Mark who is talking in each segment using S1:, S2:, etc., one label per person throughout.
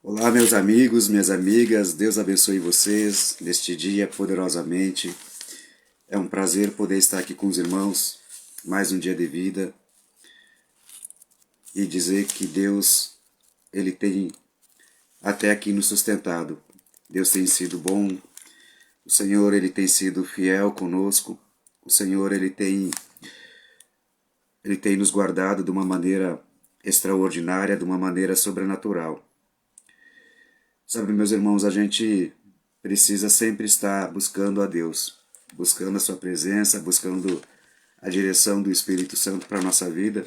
S1: Olá, meus amigos, minhas amigas, Deus abençoe vocês neste dia poderosamente. É um prazer poder estar aqui com os irmãos, mais um dia de vida, e dizer que Deus, Ele tem até aqui nos sustentado. Deus tem sido bom, o Senhor, Ele tem sido fiel conosco, o Senhor, Ele tem nos guardado de uma maneira extraordinária, de uma maneira sobrenatural. Sabe, meus irmãos, a gente precisa sempre estar buscando a Deus, buscando a sua presença, buscando a direção do Espírito Santo para a nossa vida,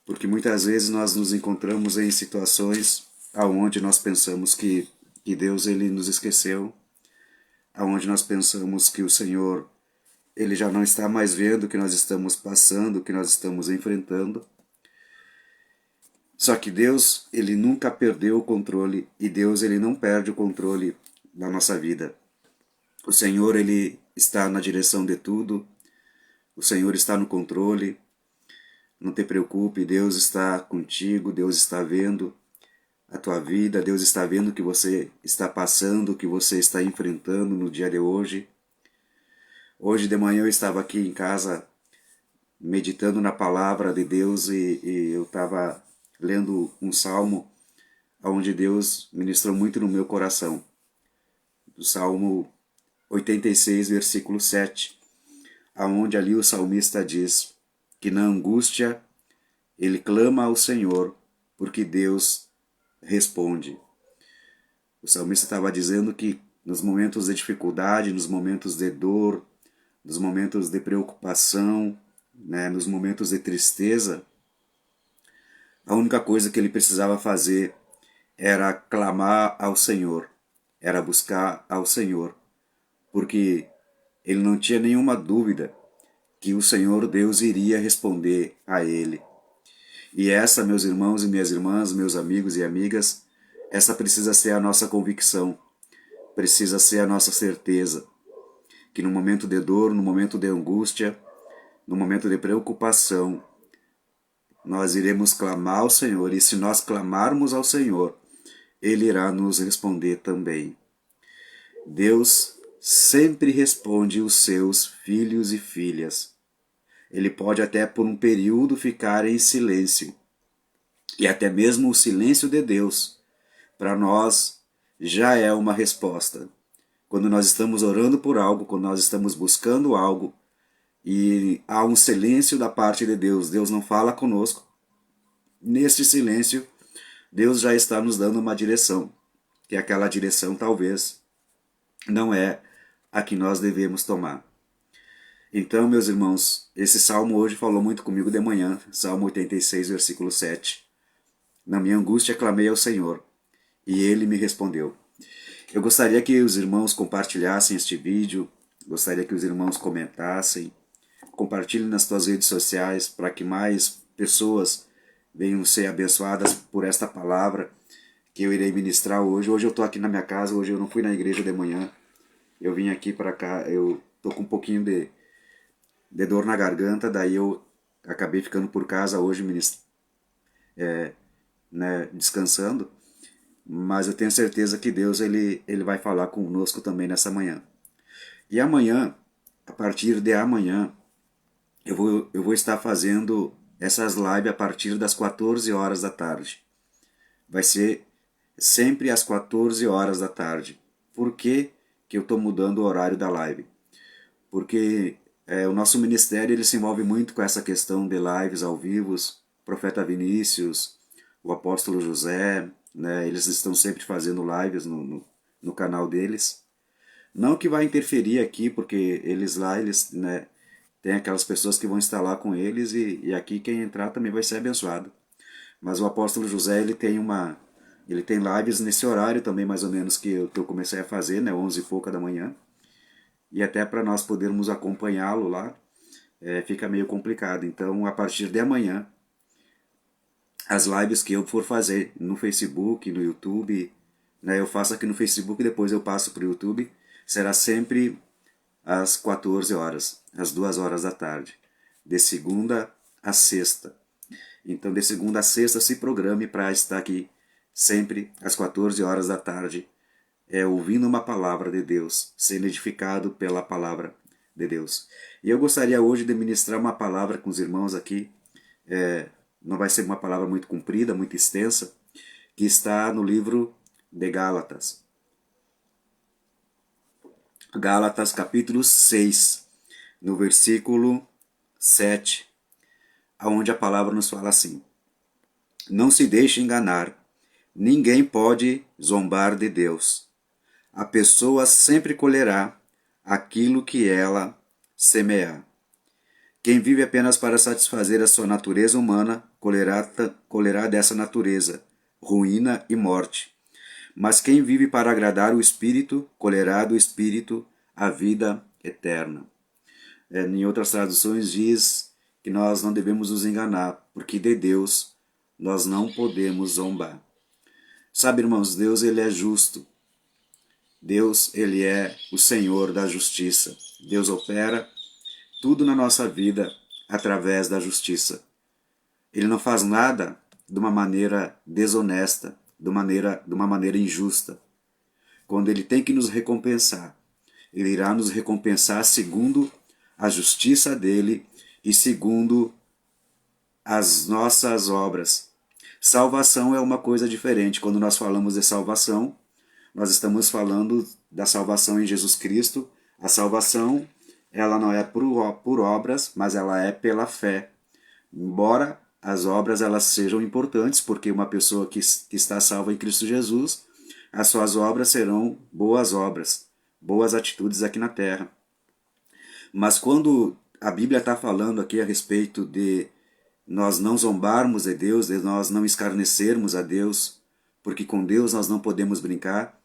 S1: porque muitas vezes nós nos encontramos em situações aonde nós pensamos que Deus ele nos esqueceu, aonde nós pensamos que o Senhor ele já não está mais vendo o que nós estamos passando, o que nós estamos enfrentando. Só que Deus, ele nunca perdeu o controle e Deus, ele não perde o controle da nossa vida. O Senhor, ele está na direção de tudo. O Senhor está no controle. Não te preocupe, Deus está contigo, Deus está vendo a tua vida, Deus está vendo o que você está passando, o que você está enfrentando no dia de hoje. Hoje de manhã eu estava aqui em casa meditando na palavra de Deus e eu estava lendo um salmo onde Deus ministrou muito no meu coração. Do Salmo 86, versículo 7, aonde ali o salmista diz que na angústia ele clama ao Senhor, porque Deus responde. O salmista estava dizendo que nos momentos de dificuldade, nos momentos de dor, nos momentos de preocupação, nos momentos de tristeza, a única coisa que ele precisava fazer era clamar ao Senhor, era buscar ao Senhor, porque ele não tinha nenhuma dúvida que o Senhor Deus iria responder a ele. E essa, meus irmãos e minhas irmãs, meus amigos e amigas, essa precisa ser a nossa convicção, precisa ser a nossa certeza, que no momento de dor, no momento de angústia, no momento de preocupação, nós iremos clamar ao Senhor, e se nós clamarmos ao Senhor, Ele irá nos responder também. Deus sempre responde os seus filhos e filhas. Ele pode até por um período ficar em silêncio. E até mesmo o silêncio de Deus, para nós, já é uma resposta. Quando nós estamos orando por algo, quando nós estamos buscando algo, e há um silêncio da parte de Deus, Deus não fala conosco. Neste silêncio, Deus já está nos dando uma direção, que aquela direção talvez não é a que nós devemos tomar. Então, meus irmãos, esse salmo hoje falou muito comigo de manhã, Salmo 86, versículo 7. Na minha angústia clamei ao Senhor, e Ele me respondeu. Eu gostaria que os irmãos compartilhassem este vídeo, gostaria que os irmãos comentassem, compartilhem nas suas redes sociais para que mais pessoas venham ser abençoadas por esta palavra que eu irei ministrar hoje. Hoje eu estou aqui na minha casa, hoje eu não fui na igreja de manhã, eu vim aqui para cá, eu estou com um pouquinho de dor na garganta, daí eu acabei ficando por casa hoje descansando, mas eu tenho certeza que Deus ele vai falar conosco também nessa manhã. E amanhã, a partir de amanhã, eu vou estar fazendo essas lives a partir das 14 horas da tarde. Vai ser sempre às 14 horas da tarde. Por que eu estou mudando o horário da live? Porque o nosso ministério ele se envolve muito com essa questão de lives ao vivo. O profeta Vinícius, o apóstolo José, eles estão sempre fazendo lives no canal deles. Não que vai interferir aqui, porque eles tem aquelas pessoas que vão estar lá com eles e aqui quem entrar também vai ser abençoado. Mas o apóstolo José ele tem lives nesse horário também mais ou menos que eu comecei a fazer, 11 e pouca da manhã. E até para nós podermos acompanhá-lo lá, fica meio complicado. Então, a partir de amanhã, as lives que eu for fazer no Facebook, no YouTube, eu faço aqui no Facebook e depois eu passo para o YouTube, será sempre às 14 horas, às 2 horas da tarde, de segunda a sexta. Então, de segunda a sexta, se programe para estar aqui sempre às 14 horas da tarde, ouvindo uma palavra de Deus, sendo edificado pela palavra de Deus. E eu gostaria hoje de ministrar uma palavra com os irmãos aqui, não vai ser uma palavra muito comprida, muito extensa, que está no livro de Gálatas. Gálatas capítulo 6, no versículo 7, onde a palavra nos fala assim: Não se deixe enganar, ninguém pode zombar de Deus. A pessoa sempre colherá aquilo que ela semear. Quem vive apenas para satisfazer a sua natureza humana, colherá dessa natureza ruína e morte. Mas quem vive para agradar o Espírito, colherá do Espírito a vida eterna. Em outras traduções diz que nós não devemos nos enganar, porque de Deus nós não podemos zombar. Sabe, irmãos, Deus ele é justo. Deus ele é o Senhor da justiça. Deus opera tudo na nossa vida através da justiça. Ele não faz nada de uma maneira desonesta, de uma maneira injusta. Quando ele tem que nos recompensar, ele irá nos recompensar segundo a justiça dele e segundo as nossas obras. Salvação é uma coisa diferente. Quando nós falamos de salvação, nós estamos falando da salvação em Jesus Cristo. A salvação, ela não é por obras, mas ela é pela fé. Embora as obras elas sejam importantes, porque uma pessoa que está salva em Cristo Jesus, as suas obras serão boas obras, boas atitudes aqui na terra. Mas quando a Bíblia está falando aqui a respeito de nós não zombarmos de Deus, de nós não escarnecermos a Deus, porque com Deus nós não podemos brincar,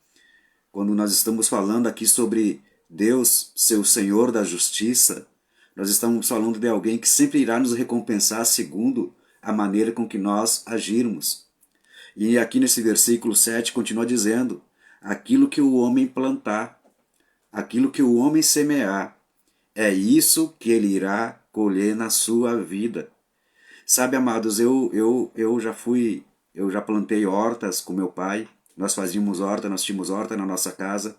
S1: quando nós estamos falando aqui sobre Deus ser o Senhor da justiça, nós estamos falando de alguém que sempre irá nos recompensar segundo a maneira com que nós agirmos. E aqui nesse versículo 7 continua dizendo: aquilo que o homem plantar, aquilo que o homem semear, é isso que ele irá colher na sua vida. Sabe, amados, eu já plantei hortas com meu pai, nós tínhamos horta na nossa casa,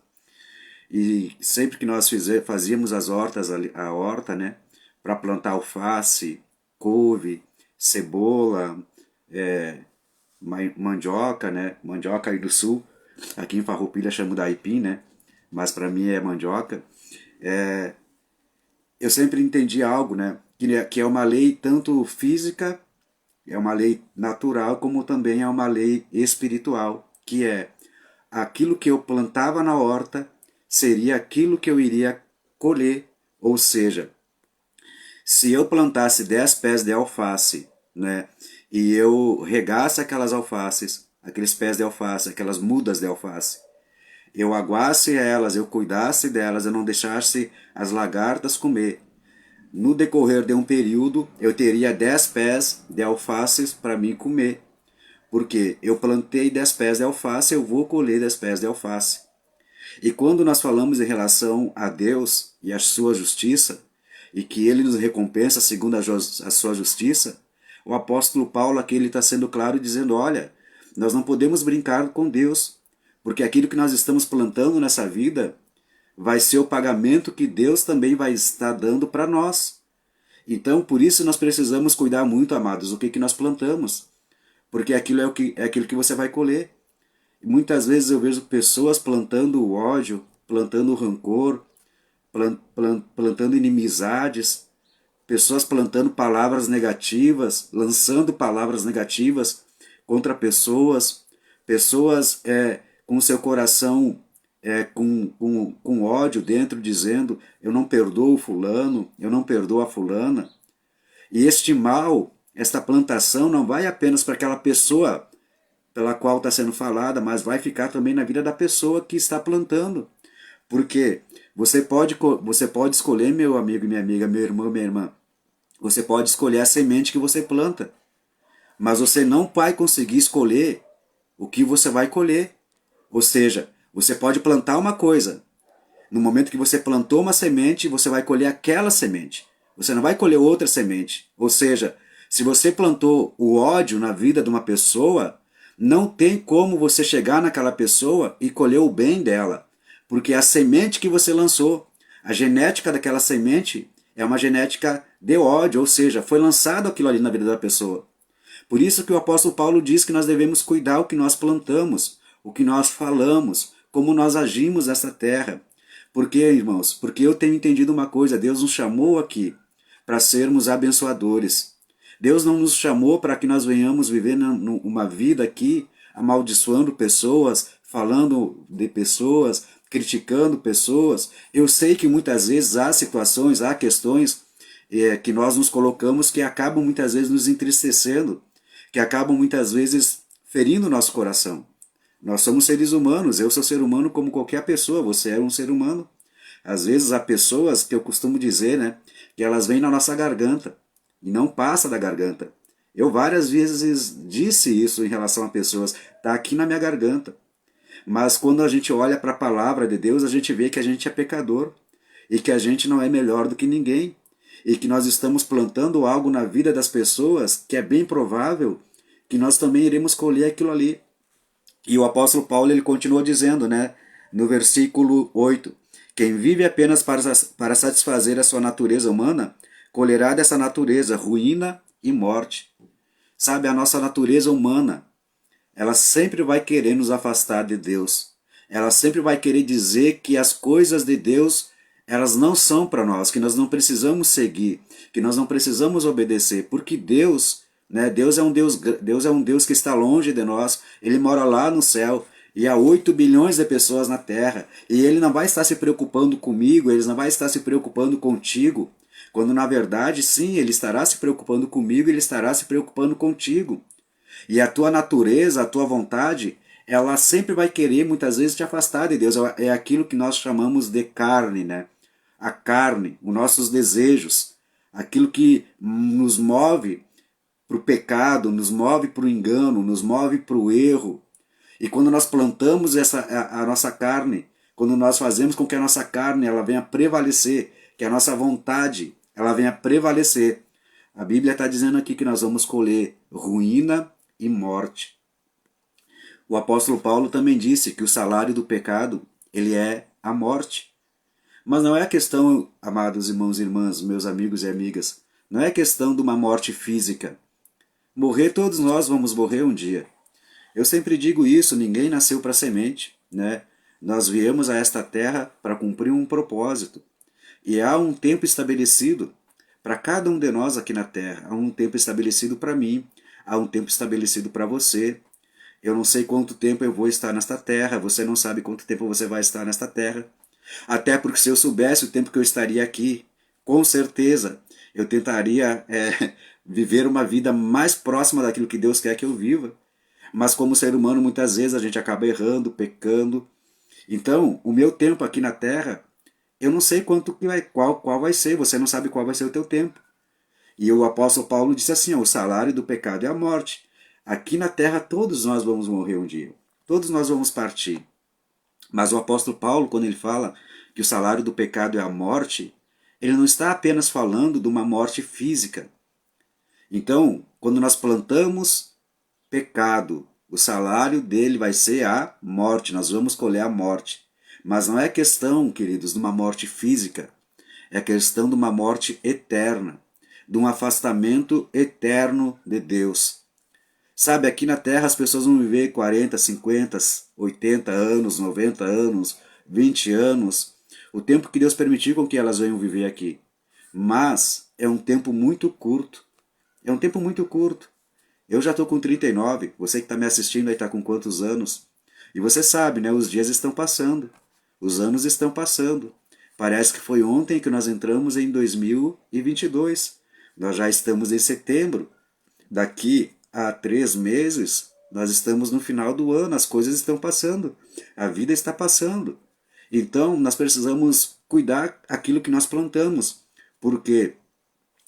S1: e sempre que nós fazíamos as hortas, a horta, né, para plantar alface, couve, cebola, mandioca, né, mandioca aí do sul, aqui em Farroupilha chamo da aipim, né, mas para mim é mandioca. Eu sempre entendi algo, né, que é uma lei tanto física, é uma lei natural, como também é uma lei espiritual, que é aquilo que eu plantava na horta seria aquilo que eu iria colher. Ou seja, se eu plantasse 10 pés de alface, né, e eu regasse aquelas alfaces, aqueles pés de alface, aquelas mudas de alface, eu aguasse elas, eu cuidasse delas, eu não deixasse as lagartas comer, no decorrer de um período eu teria 10 pés de alfaces para mim comer. Porque eu plantei 10 pés de alface, eu vou colher 10 pés de alface. E quando nós falamos em relação a Deus e a sua justiça, e que ele nos recompensa segundo a sua justiça, o apóstolo Paulo aqui está sendo claro dizendo: olha, nós não podemos brincar com Deus, porque aquilo que nós estamos plantando nessa vida vai ser o pagamento que Deus também vai estar dando para nós. Então, por isso nós precisamos cuidar muito, amados, o que nós plantamos, porque aquilo é aquilo que você vai colher. E muitas vezes eu vejo pessoas plantando ódio, plantando rancor, plantando inimizades, pessoas plantando palavras negativas, lançando palavras negativas contra pessoas, pessoas com seu coração com ódio dentro, dizendo: eu não perdoo fulano, eu não perdoo a fulana. E este mal, esta plantação não vai apenas para aquela pessoa pela qual está sendo falada, mas vai ficar também na vida da pessoa que está plantando. Porque você pode escolher, meu amigo e minha amiga, meu irmão, minha irmã, você pode escolher a semente que você planta, mas você não vai conseguir escolher o que você vai colher. Ou seja, você pode plantar uma coisa, no momento que você plantou uma semente, você vai colher aquela semente, você não vai colher outra semente. Ou seja, se você plantou o ódio na vida de uma pessoa, Não tem como você chegar naquela pessoa e colher o bem dela, porque a semente que você lançou, a genética daquela semente é uma genética de ódio, ou seja, foi lançado aquilo ali na vida da pessoa. Por isso que o apóstolo Paulo diz que nós devemos cuidar o que nós plantamos, o que nós falamos, como nós agimos nessa terra. Por quê, irmãos? Porque eu tenho entendido uma coisa, Deus nos chamou aqui para sermos abençoadores. Deus não nos chamou para que nós venhamos viver uma vida aqui amaldiçoando pessoas, falando de pessoas, criticando pessoas. Eu sei que muitas vezes há situações, há questões que nós nos colocamos que acabam muitas vezes nos entristecendo, que acabam muitas vezes ferindo o nosso coração. Nós somos seres humanos, eu sou ser humano como qualquer pessoa, você é um ser humano. Às vezes há pessoas que eu costumo dizer, né, que elas vêm na nossa garganta e não passa da garganta. Eu várias vezes disse isso em relação a pessoas, está aqui na minha garganta. Mas quando a gente olha para a palavra de Deus, a gente vê que a gente é pecador e que a gente não é melhor do que ninguém e que nós estamos plantando algo na vida das pessoas que é bem provável que nós também iremos colher aquilo ali. E o apóstolo Paulo ele continua dizendo, né, no versículo 8, quem vive apenas para satisfazer a sua natureza humana, colherá dessa natureza ruína e morte. Sabe, a nossa natureza humana, ela sempre vai querer nos afastar de Deus. Ela sempre vai querer dizer que as coisas de Deus, elas não são para nós, que nós não precisamos seguir, que nós não precisamos obedecer, porque Deus, né, Deus é um Deus que está longe de nós, ele mora lá no céu. E há 8 bilhões de pessoas na Terra. E ele não vai estar se preocupando comigo, ele não vai estar se preocupando contigo. Quando na verdade, sim, ele estará se preocupando comigo, ele estará se preocupando contigo. E a tua natureza, a tua vontade, ela sempre vai querer muitas vezes te afastar de Deus. É aquilo que nós chamamos de carne, né? A carne, os nossos desejos, aquilo que nos move para o pecado, nos move para o engano, nos move para o erro. E quando nós plantamos a nossa carne, quando nós fazemos com que a nossa carne ela venha prevalecer, que a nossa vontade ela venha prevalecer, a Bíblia está dizendo aqui que nós vamos colher ruína e morte. O apóstolo Paulo também disse que o salário do pecado ele é a morte. Mas não é a questão, amados irmãos e irmãs, meus amigos e amigas, não é a questão de uma morte física. Morrer, todos nós vamos morrer um dia. Eu sempre digo isso, ninguém nasceu para semente, né? Nós viemos a esta terra para cumprir um propósito. E há um tempo estabelecido para cada um de nós aqui na terra. Há um tempo estabelecido para mim, há um tempo estabelecido para você. Eu não sei quanto tempo eu vou estar nesta terra, você não sabe quanto tempo você vai estar nesta terra. Até porque se eu soubesse o tempo que eu estaria aqui, com certeza eu tentaria viver uma vida mais próxima daquilo que Deus quer que eu viva. Mas como ser humano, muitas vezes a gente acaba errando, pecando. Então, o meu tempo aqui na Terra, eu não sei qual vai ser, você não sabe qual vai ser o teu tempo. E o apóstolo Paulo disse assim, ó, o salário do pecado é a morte. Aqui na Terra todos nós vamos morrer um dia. Todos nós vamos partir. Mas o apóstolo Paulo, quando ele fala que o salário do pecado é a morte, ele não está apenas falando de uma morte física. Então, quando nós plantamos pecado, o salário dele vai ser a morte, nós vamos colher a morte. Mas não é questão, queridos, de uma morte física, é questão de uma morte eterna, de um afastamento eterno de Deus. Sabe, aqui na Terra as pessoas vão viver 40, 50, 80 anos, 90 anos, 20 anos, o tempo que Deus permitir com que elas venham viver aqui. Mas é um tempo muito curto. É um tempo muito curto. Eu já estou com 39, você que está me assistindo aí está com quantos anos? E você sabe, né? Os dias estão passando, os anos estão passando. Parece que foi ontem que nós entramos em 2022. Nós já estamos em setembro. Daqui a 3 meses, nós estamos no final do ano, as coisas estão passando, a vida está passando. Então, nós precisamos cuidar aquilo que nós plantamos, porque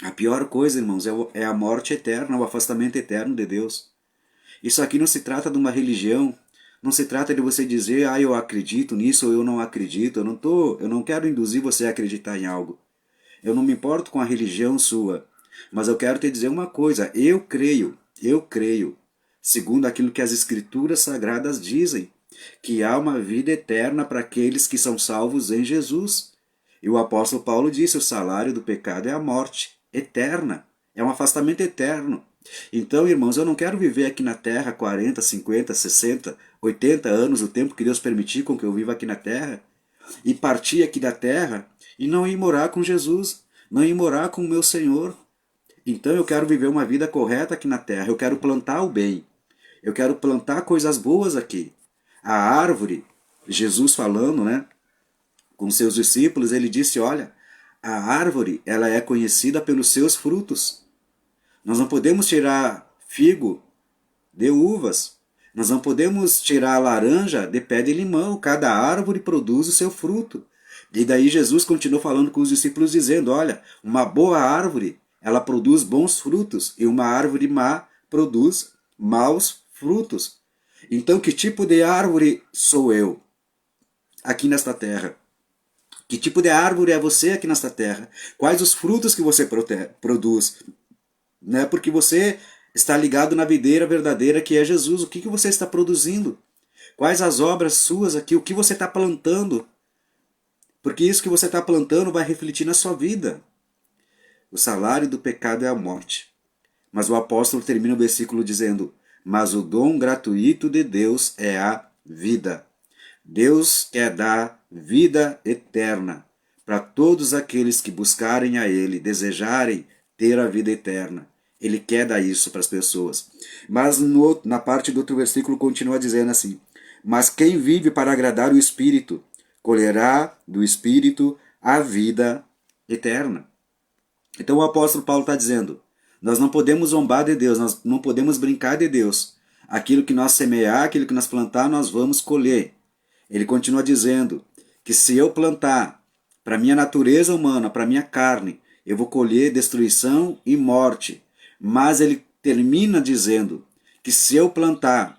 S1: a pior coisa, irmãos, é a morte eterna, o afastamento eterno de Deus. Isso aqui não se trata de uma religião, não se trata de você dizer, eu acredito nisso ou eu não acredito, eu não quero induzir você a acreditar em algo. Eu não me importo com a religião sua, mas eu quero te dizer uma coisa, eu creio, segundo aquilo que as Escrituras Sagradas dizem, que há uma vida eterna para aqueles que são salvos em Jesus. E o apóstolo Paulo disse, o salário do pecado é a morte eterna, é um afastamento eterno. Então, irmãos, eu não quero viver aqui na terra 40, 50, 60, 80 anos, o tempo que Deus permitir com que eu viva aqui na terra, e partir aqui da terra e não ir morar com Jesus, não ir morar com o meu Senhor. Então eu quero viver uma vida correta aqui na terra, eu quero plantar o bem, eu quero plantar coisas boas aqui. A árvore, Jesus falando, né, com seus discípulos, ele disse, olha, a árvore, ela é conhecida pelos seus frutos. Nós não podemos tirar figo de uvas. Nós não podemos tirar a laranja de pé de limão. Cada árvore produz o seu fruto. E daí Jesus continuou falando com os discípulos dizendo, olha, uma boa árvore, ela produz bons frutos, e uma árvore má produz maus frutos. Então, que tipo de árvore sou eu aqui nesta terra? Que tipo de árvore é você aqui nesta terra? Quais os frutos que você produz? Né? Porque você está ligado na videira verdadeira que é Jesus. O que você está produzindo? Quais as obras suas aqui? O que você está plantando? Porque isso que você está plantando vai refletir na sua vida. O salário do pecado é a morte. Mas o apóstolo termina o versículo dizendo, mas o dom gratuito de Deus é a vida. Deus quer dar vida eterna para todos aqueles que buscarem a Ele, desejarem ter a vida eterna. Ele quer dar isso para as pessoas. Mas na parte do outro versículo continua dizendo assim, mas quem vive para agradar o Espírito, colherá do Espírito a vida eterna. Então o apóstolo Paulo está dizendo, nós não podemos zombar de Deus, nós não podemos brincar de Deus. Aquilo que nós semear, aquilo que nós plantar, nós vamos colher. Ele continua dizendo que se eu plantar para minha natureza humana, para minha carne, eu vou colher destruição e morte. Mas ele termina dizendo que se eu plantar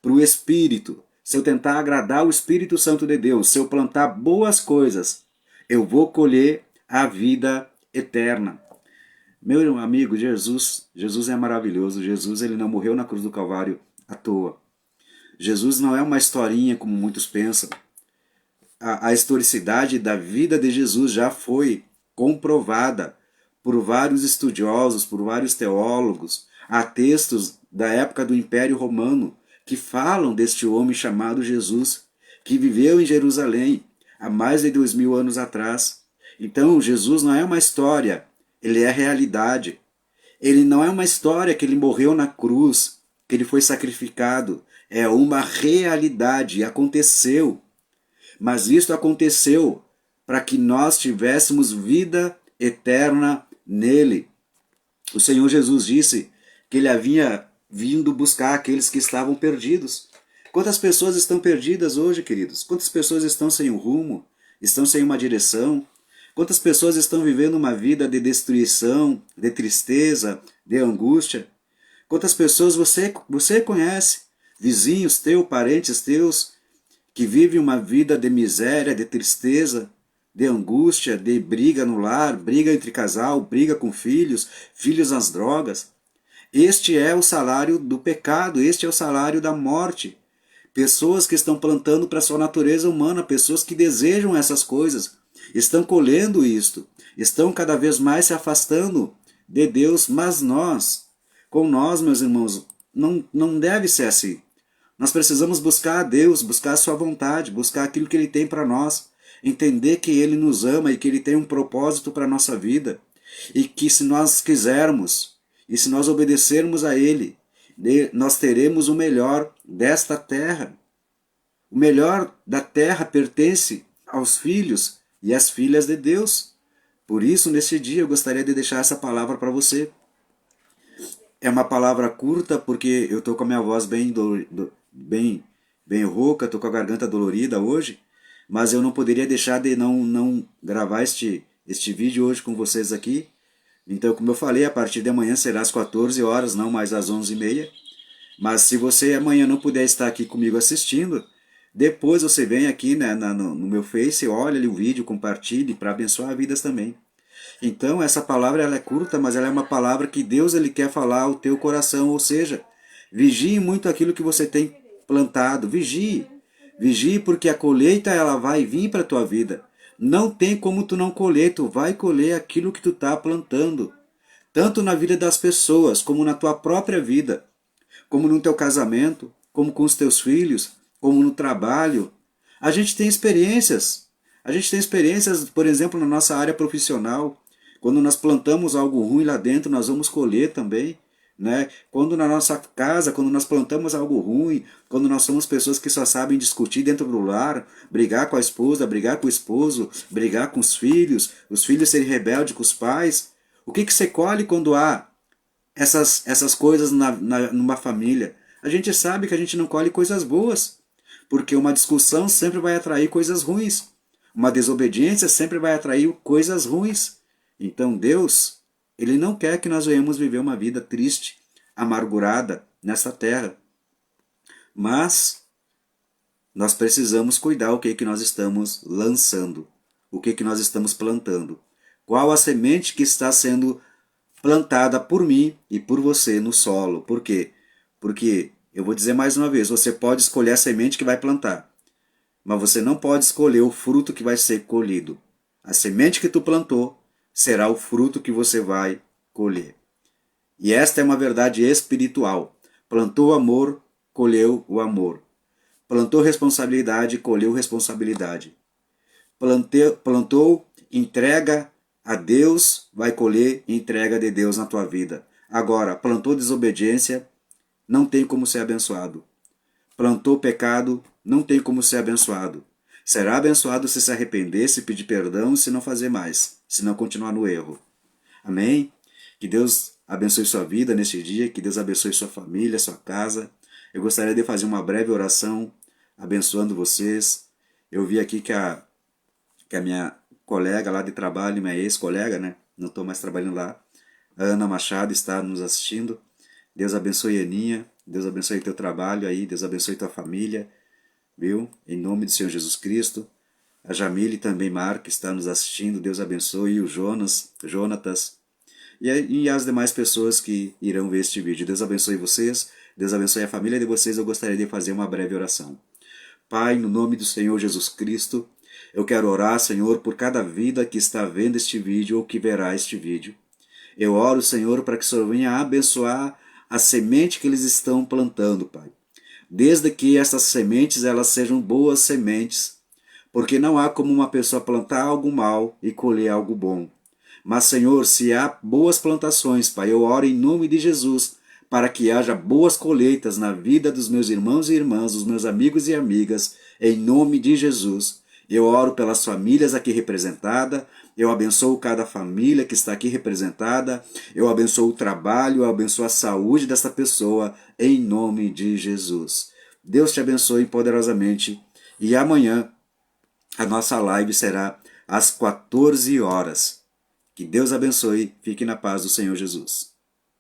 S1: para o Espírito, se eu tentar agradar o Espírito Santo de Deus, se eu plantar boas coisas, eu vou colher a vida eterna. Meu amigo, Jesus é maravilhoso. Jesus ele não morreu na cruz do Calvário à toa. Jesus não é uma historinha como muitos pensam. A historicidade da vida de Jesus já foi comprovada por vários estudiosos, por vários teólogos. Há textos da época do Império Romano que falam deste homem chamado Jesus, que viveu em Jerusalém há mais de 2000 anos atrás. Então, Jesus não é uma história, ele é realidade. Ele não é uma história que ele morreu na cruz, que ele foi sacrificado. É uma realidade, aconteceu. Mas isso aconteceu para que nós tivéssemos vida eterna nele. O Senhor Jesus disse que ele havia vindo buscar aqueles que estavam perdidos. Quantas pessoas estão perdidas hoje, queridos? Quantas pessoas estão sem um rumo? Estão sem uma direção? Quantas pessoas estão vivendo uma vida de destruição, de tristeza, de angústia? Quantas pessoas você conhece? Vizinhos teus, parentes teus, que vivem uma vida de miséria, de tristeza, de angústia, de briga no lar, briga entre casal, briga com filhos, filhos nas drogas. Este é o salário do pecado, este é o salário da morte. Pessoas que estão plantando para a sua natureza humana, pessoas que desejam essas coisas, estão colhendo isto, estão cada vez mais se afastando de Deus, mas com nós, meus irmãos, não deve ser assim. Nós precisamos buscar a Deus, buscar a sua vontade, buscar aquilo que Ele tem para nós, entender que Ele nos ama e que Ele tem um propósito para a nossa vida, e que se nós quisermos, e se nós obedecermos a Ele, nós teremos o melhor desta terra. O melhor da terra pertence aos filhos e às filhas de Deus. Por isso, neste dia, eu gostaria de deixar essa palavra para você. É uma palavra curta, porque eu estou com a minha voz bem rouca, estou com a garganta dolorida hoje, mas eu não poderia deixar de não gravar este vídeo hoje com vocês aqui. Então, como eu falei, a partir de amanhã será às 14 horas, não mais às 11h30. Mas se você amanhã não puder estar aqui comigo assistindo, depois você vem aqui, né, no meu Face, olha ali o vídeo, compartilhe para abençoar vidas também. Então, essa palavra ela é curta, mas ela é uma palavra que Deus ele quer falar ao teu coração, ou seja, Vigie muito aquilo que você tem plantado. Vigie. Vigie porque a colheita ela vai vir para a tua vida. Não tem como tu não colher, tu vai colher aquilo que tu está plantando. Tanto na vida das pessoas, como na tua própria vida. Como no teu casamento, como com os teus filhos, como no trabalho. A gente tem experiências. A gente tem experiências, por exemplo, na nossa área profissional. Quando nós plantamos algo ruim lá dentro, nós vamos colher também. Né? Quando na nossa casa, quando nós plantamos algo ruim, quando nós somos pessoas que só sabem discutir dentro do lar, brigar com a esposa, brigar com o esposo, brigar com os filhos serem rebeldes com os pais, o que você colhe quando há essas coisas numa família? A gente sabe que a gente não colhe coisas boas, porque uma discussão sempre vai atrair coisas ruins, uma desobediência sempre vai atrair coisas ruins. Então Deus, Ele não quer que nós venhamos viver uma vida triste, amargurada nessa terra. Mas nós precisamos cuidar o que nós estamos lançando, o que nós estamos plantando. Qual a semente que está sendo plantada por mim e por você no solo. Por quê? Porque, eu vou dizer mais uma vez, você pode escolher a semente que vai plantar, mas você não pode escolher o fruto que vai ser colhido. A semente que tu plantou será o fruto que você vai colher. E esta é uma verdade espiritual. Plantou amor, colheu o amor. Plantou responsabilidade, colheu responsabilidade. Plantou entrega a Deus, vai colher entrega de Deus na tua vida. Agora, plantou desobediência, não tem como ser abençoado. Plantou pecado, não tem como ser abençoado. Será abençoado se arrepender, se pedir perdão, se não fazer mais, se não continuar no erro. Amém? Que Deus abençoe sua vida neste dia, que Deus abençoe sua família, sua casa. Eu gostaria de fazer uma breve oração abençoando vocês. Eu vi aqui que a minha colega lá de trabalho, minha ex-colega, né? Não estou mais trabalhando lá. A Ana Machado está nos assistindo. Deus abençoe a Aninha. Deus abençoe teu trabalho aí. Deus abençoe tua família. Viu? Em nome do Senhor Jesus Cristo. A Jamile também Marca está nos assistindo. Deus abençoe o Jonatas. E as demais pessoas que irão ver este vídeo. Deus abençoe vocês. Deus abençoe a família de vocês. Eu gostaria de fazer uma breve oração. Pai, no nome do Senhor Jesus Cristo, eu quero orar, Senhor, por cada vida que está vendo este vídeo ou que verá este vídeo. Eu oro, Senhor, para que o Senhor venha abençoar a semente que eles estão plantando, Pai. Desde que essas sementes elas sejam boas sementes, porque não há como uma pessoa plantar algo mal e colher algo bom. Mas, Senhor, se há boas plantações, Pai, eu oro em nome de Jesus, para que haja boas colheitas na vida dos meus irmãos e irmãs, dos meus amigos e amigas, em nome de Jesus. Eu oro pelas famílias aqui representadas, eu abençoo cada família que está aqui representada, eu abençoo o trabalho, eu abençoo a saúde dessa pessoa, em nome de Jesus. Deus te abençoe poderosamente e amanhã a nossa live será às 14 horas. Que Deus abençoe, fique na paz do Senhor Jesus.